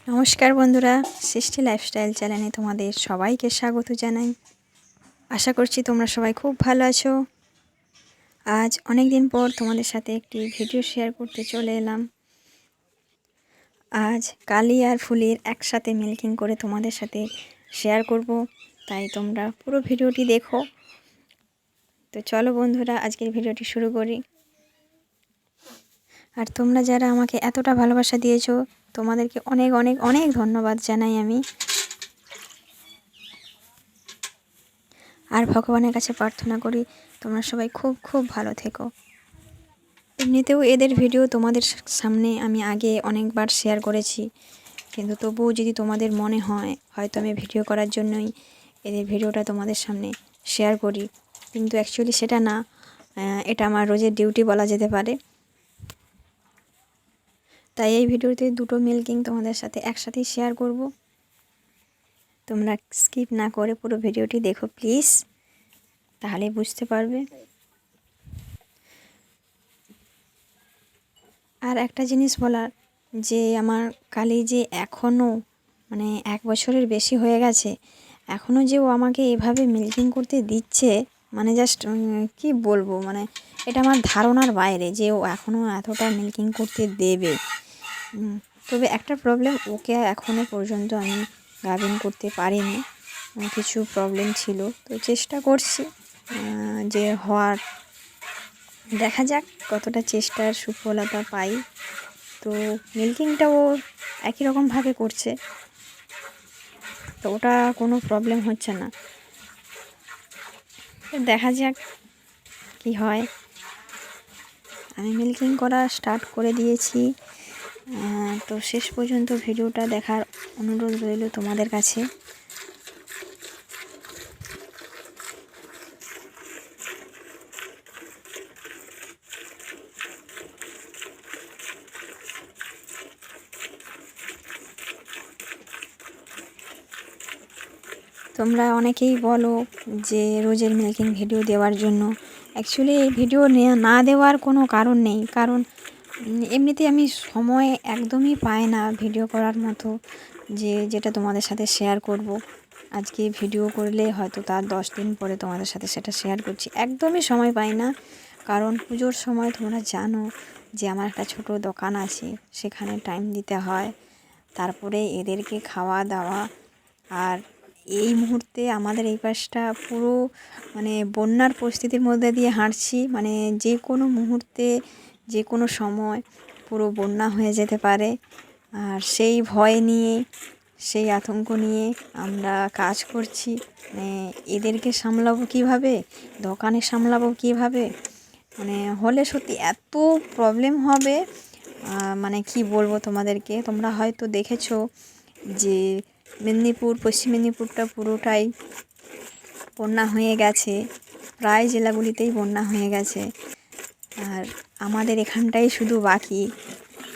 নমস্কার বন্ধুরা, সৃষ্টি লাইফস্টাইল চ্যানেলে তোমাদের সবাইকে স্বাগত জানাই। আশা করছি তোমরা সবাই খুব ভালো আছো। আজ অনেক দিন পর তোমাদের সাথে একটি ভিডিও শেয়ার করতে চলে এলাম। আজ কালি আর ফুলের একসাথে মিল্কিং করে তোমাদের সাথে শেয়ার করব, তাই তোমরা পুরো ভিডিওটি দেখো। তো চলো বন্ধুরা, আজকের ভিডিওটি শুরু করি। আর তোমরা যারা আমাকে এতটা ভালোবাসা দিয়েছো, তোমাদেরকে অনেক অনেক অনেক ধন্যবাদ জানাই আমি। আর ভগবানের কাছে প্রার্থনা করি তোমরা সবাই খুব খুব ভালো থেকো। এমনিতেও এদের ভিডিও তোমাদের সামনে আমি আগে অনেকবার শেয়ার করেছি, কিন্তু তবুও যদি তোমাদের মনে হয় হয়তো আমি ভিডিও করার জন্যই এদের ভিডিওটা তোমাদের সামনে শেয়ার করি, কিন্তু অ্যাকচুয়ালি সেটা না। এটা আমার রোজের ডিউটি বলা যেতে পারে। তাই এই ভিডিওতে দুটো মিল্কিং তোমাদের সাথে একসাথেই শেয়ার করব। তোমরা স্কিপ না করে পুরো ভিডিওটি দেখো প্লিজ, তাহলে বুঝতে পারবে। আর একটা জিনিস বলার, যে আমার কালি যে এখনও মানে 1 বছরের বেশি হয়ে গেছে, এখনও যে ও আমাকে এভাবে মিল্কিং করতে দিচ্ছে, মানে জাস্ট কি বলবো, মানে এটা আমার ধারণার বাইরে যে ও এখনও এতটা মিল্কিং করতে দেবে। তবে একটা প্রবলেম, ওকে এখনও পর্যন্ত আমি গাভিন করতে পারিনি, কিছু প্রবলেম ছিল। তো চেষ্টা করছি যে হওয়ার, দেখা যাক কতটা চেষ্টার সুফলতা পাই। তো মিল্কিংটাও একই রকমভাবে করছে, তো ওটা কোনো প্রবলেম হচ্ছে না। দেখা যাক কি হয়। আমি মিল্কিং করা স্টার্ট করে দিয়েছি। তো শেষ পর্যন্ত ভিডিওটা দেখার অনুরোধ রইল তোমাদের কাছে। তোমরা অনেকেই বলো যে রোজের মিল্কিং ভিডিও দেওয়ার জন্য। অ্যাকচুয়ালি এই ভিডিও না দেওয়ার কোনো কারণ নেই, কারণ এমনিতে আমি সময় একদমই পাই না ভিডিও করার মতো, যেটা তোমাদের সাথে শেয়ার করব। আজকে ভিডিও করলে হয়তো তার 10 দিন পরে তোমাদের সাথে সেটা শেয়ার করছি। একদমই সময় পাই না, কারণ পুজোর সময় তোমরা জানো যে আমার একটা ছোট দোকান আছে, সেখানে টাইম দিতে হয়। তারপরে এদেরকে খাওয়া দাওয়া। আর এই মুহূর্তে আমাদের এই পাশটা পুরো মানে বন্যার পরিস্থিতির মধ্যে দিয়ে হাঁটছি, মানে যে কোনো মুহূর্তে যে কোনো সময় পুরো বন্যা হয়ে যেতে পারে। আর সেই ভয় নিয়ে, সেই আতঙ্ক নিয়ে আমরা কাজ করছি। মানে এদেরকে সামলাবো কীভাবে, দোকানে সামলাবো কীভাবে, মানে হলে সত্যি এত প্রবলেম হবে, মানে কি বলবো তোমাদেরকে। তোমরা হয়তো দেখেছো যে মেদিনীপুর, পশ্চিম মেদিনীপুরটা পুরোটাই বন্যা হয়ে গেছে, প্রায় জেলাগুলিতেই বন্যা হয়ে গেছে, আর আমাদের এখানটাই শুধু বাকি।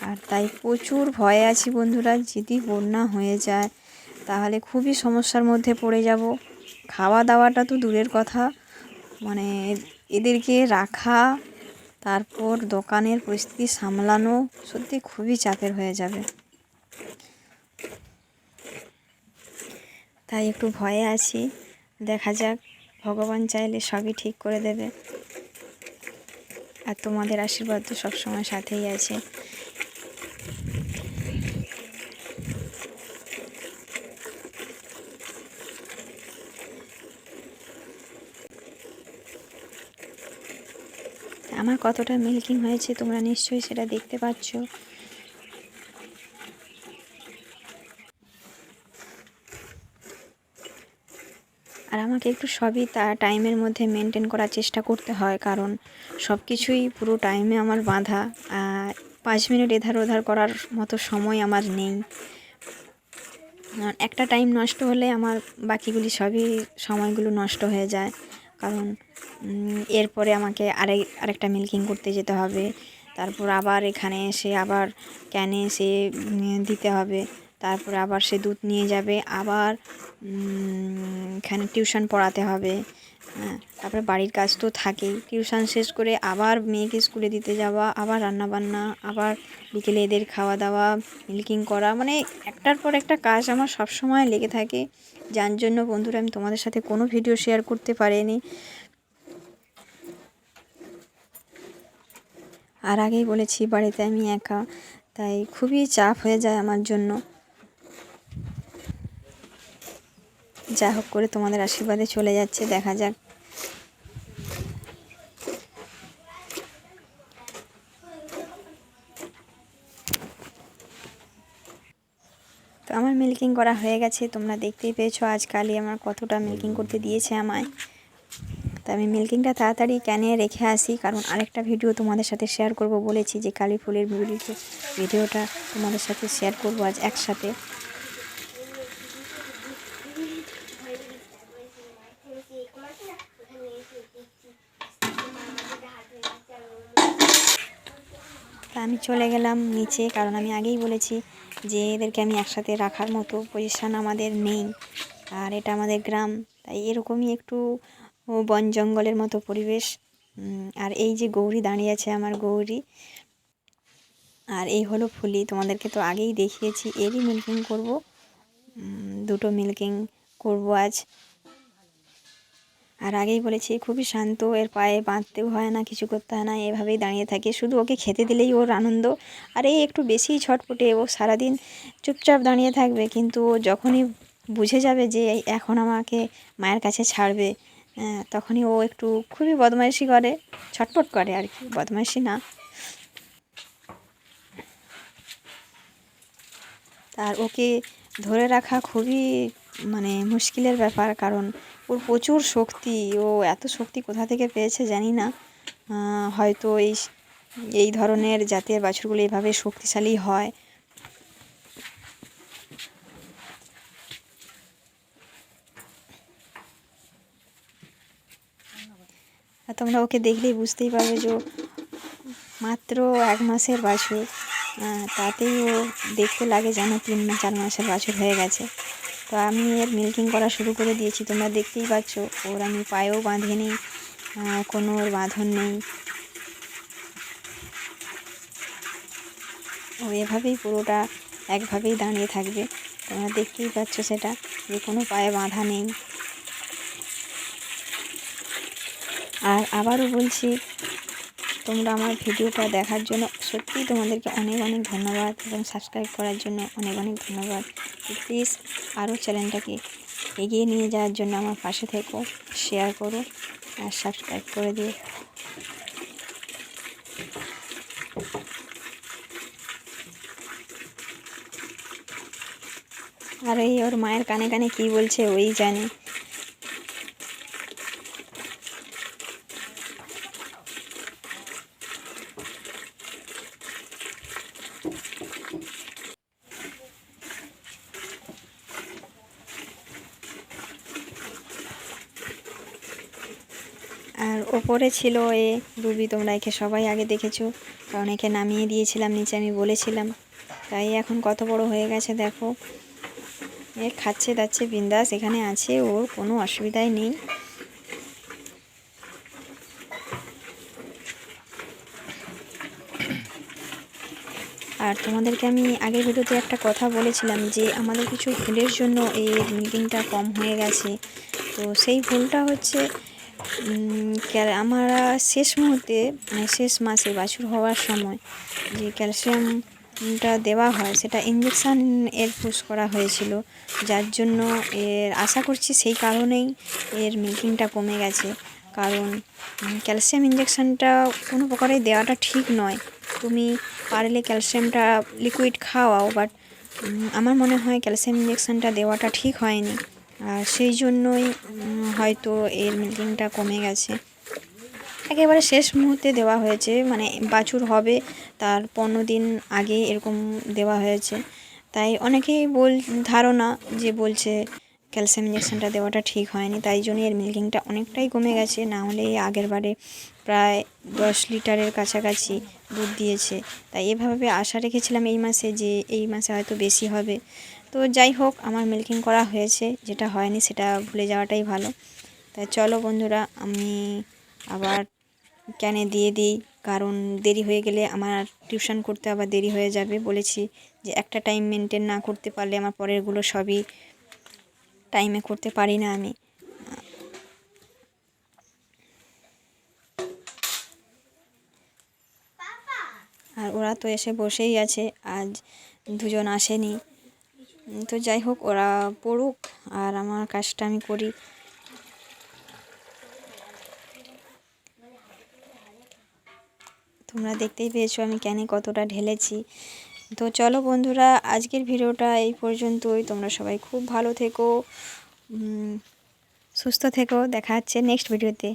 আর তাই প্রচুর ভয়ে আছি বন্ধুরা, যদি বন্যা হয়ে যায় তাহলে খুবই সমস্যার মধ্যে পড়ে যাব। খাওয়া দাওয়াটা তো দূরের কথা, মানে এদেরকে রাখা, তারপর দোকানের পরিস্থিতি সামলানো সত্যি খুবই চাপের হয়ে যাবে। তাই একটু ভয়ে আছি, দেখা যাক, ভগবান চাইলে সবই ঠিক করে দেবে। আর তোমাদের আশীর্বাদ তো সবসময় সাথেই আছে। আমার কতটা মিল্কিং হয়েছে তোমরা নিশ্চয়ই সেটা দেখতে পাচ্ছ। আর আমাকে একটু সবই টাইমের মধ্যে মেনটেন করার চেষ্টা করতে হয়, কারণ সব কিছুই পুরো টাইমে আমার বাঁধা। 5 মিনিট এধার ওধার করার মতো সময় আমার নেই। একটা টাইম নষ্ট হলে আমার বাকিগুলি সবই সময়গুলো নষ্ট হয়ে যায়, কারণ এরপরে আমাকে আরেকটা মিল্কিং করতে যেতে হবে। তারপর আবার এখানে এসে আবার ক্যানে এসে দিতে হবে, তারপরে আবার সে দুধ নিয়ে যাবে, আবার এখানে টিউশন পড়াতে হবে, হ্যাঁ, তারপরে বাড়ির কাজ তো থাকেই, টিউশন শেষ করে আবার মেয়েকে স্কুলে দিতে যাওয়া, আবার রান্নাবান্না, আবার বিকেলে এদের খাওয়া দাওয়া, মিল্কিং করা, মানে একটার পর একটা কাজ আমার সব সময় লেগে থাকে, যার জন্য বন্ধুরা আমি তোমাদের সাথে কোনো ভিডিও শেয়ার করতে পারিনি। আর আগেই বলেছি বাড়িতে আমি একা, তাই খুবই চাপ হয়ে যায় আমার জন্য। যা হোক করে তোমাদের আশীর্বাদে চলে যাচ্ছে, দেখা যাক। তো আমার মিল্কিং করা হয়ে গেছে, তোমরা দেখতেই পেয়েছো আজকালই আমার কতটা মিল্কিং করতে দিয়েছে আমায়। তো আমি মিল্কিংটা তাড়াতাড়ি ক্যানে রেখে আসি, কারণ আরেকটা ভিডিও তোমাদের সাথে শেয়ার করব বলেছি, যে কালী ফুলের ভিডিওটা তোমাদের সাথে শেয়ার করব আজ একসাথে। তা আমি চলে গেলাম নিচে, কারণ আমি আগেই বলেছি যে এদেরকে আমি একসাথে রাখার মতো পজিশান আমাদের নেই, আর এটা আমাদের গ্রাম, তাই এরকমই একটু বন জঙ্গলের মতো পরিবেশ। আর এই যে গৌরী দাঁড়িয়ে আছে, আমার গৌরী, আর এই হলো ফুলি, তোমাদেরকে তো আগেই দেখিয়েছি, এরই মিল্কিং করব, দুটো মিল্কিং করব আজ। আর আগেই বলেছি খুবই শান্ত, এর পায়ে বাঁধতেও হয় না, কিছু করতে হয় না, এভাবেই দাঁড়িয়ে থাকে, শুধু ওকে খেতে দিলেই ওর আনন্দ। আর এই একটু বেশিই ছটপটে, ও সারাদিন চুপচাপ দাঁড়িয়ে থাকবে, কিন্তু যখনই বুঝে যাবে যে এখন আমাকে মায়ের কাছে ছাড়বে, তখনই ও একটু খুবই বদমাইশি করে, ছটপট করে আর কি, বদমাইশি না। আর ওকে ধরে রাখা খুবই মানে মুশকিলের ব্যাপার, কারণ ওর প্রচুর শক্তি, ও এত শক্তি কোথা থেকে পেয়েছে জানি না। হয়তো এই ধরনের জাতের বাছুরগুলো এভাবে শক্তিশালী হয়। আর তোমরা ওকে দেখলেই বুঝতেই পারবে যে মাত্র 1 মাসের বাছুর, তাতেই ও দেখতে লাগে যেন 3-4 মাসের বাছুর হয়ে গেছে। তো আমি এর মিল্কিং করা শুরু করে দিয়েছি, তোমরা দেখতেই পাচ্ছ, ওর আমি পায়েও বাঁধিনি, কোনো ওর বাঁধন নেই, ও এভাবেই পুরোটা একভাবেই দাঁড়িয়ে থাকবে, তোমরা দেখতেই পাচ্ছ সেটা, যে কোনো পায়ে বাঁধা নেই। আর আবারও বলছি, তোমরা আমার ভিডিওটা দেখার জন্য সত্যিই তোমাদেরকে অনেক অনেক ধন্যবাদ, এবং সাবস্ক্রাইব করার জন্য অনেক অনেক ধন্যবাদ। প্লিজ আরও চ্যানেলটাকে এগিয়ে নিয়ে যাওয়ার জন্য আমার পাশে থেকো, শেয়ার করো আর সাবস্ক্রাইব করে দিও। আর এই ওর মায়ের কানে কানে কী বলছে ওই জানে। আর ওপরে ছিল এ রুবি, তোমরা একে সবাই আগে দেখেছো, কারণ একে নামিয়ে দিয়েছিলাম নিচে, আমি বলেছিলাম। তাই এখন কত বড় হয়ে গেছে দেখো, এ খাচ্ছে দাচ্ছে বিন্দাস এখানে আছে, ওর কোনো অসুবিধাই নেই। আর তোমাদেরকে আমি আগের ভিডিওতে একটা কথা বলেছিলাম, যে আমাদের কিছু ভুলের জন্য এই মিল্কিংটা কম হয়ে গেছে। তো সেই ভুলটা হচ্ছে, আমরা শেষ মুহূর্তে, মানে শেষ মাসে বাছুর হওয়ার সময় যে ক্যালসিয়ামটা দেওয়া হয়, সেটা ইঞ্জেকশান এর পুশ করা হয়েছিল, যার জন্য এর আশা করছি সেই কারণেই এর মিল্কিংটা কমে গেছে। কারণ ক্যালসিয়াম ইঞ্জেকশানটা কোনো প্রকারেই দেওয়াটা ঠিক নয়, তুমি পারলে ক্যালসিয়ামটা লিকুইড খাওয়াও, বাট আমার মনে হয় ক্যালসিয়াম ইঞ্জেকশানটা দেওয়াটা ঠিক হয়নি, আর সেই জন্যই হয়তো এর মিল্কিংটা কমে গেছে। একেবারে শেষ মুহূর্তে দেওয়া হয়েছে, মানে বাছুর হবে তার 15 দিন আগে এরকম দেওয়া হয়েছে, তাই অনেকেই ধারণা যে বলছে ক্যালসিয়াম ইঞ্জেকশানটা দেওয়াটা ঠিক হয়নি, তাই জন্য এর মিল্কিংটা অনেকটাই কমে গেছে, না হলে আগের বারে প্রায় 10 লিটারের কাছাকাছি দুধ দিয়েছে। তাই এভাবে আশা রেখেছিলাম এই মাসে, যে এই মাসে হয়তো বেশি হবে। তো যাই হোক, আমার মিল্কিং করা হয়েছে, যেটা হয়নি সেটা ভুলে যাওয়াটাই ভালো। তাই চলো বন্ধুরা, আমি আবার ক্যানে দিয়ে দিই, কারণ দেরি হয়ে গেলে আমার টিউশন করতে আবার দেরি হয়ে যাবে। বলেছি যে একটা টাইম মেনটেন না করতে পারলে আমার পরেরগুলো সবই টাইমে করতে পারি না আমি। আর ওরা তো এসে বসেই আছে, আজ দুজন আসেনি। তো যাই হোক, ওরা পড়ুক আর আমার কাজটা আমি করি। তোমরা দেখতেই পেয়েছো আমি ক্যানে কতটা ঢেলেছি। তো চলো বন্ধুরা, আজকের ভিডিওটা এই পর্যন্তই। তোমরা সবাই খুব ভালো থেকো, সুস্থ থেকো। দেখা হচ্ছে নেক্সট ভিডিওতে।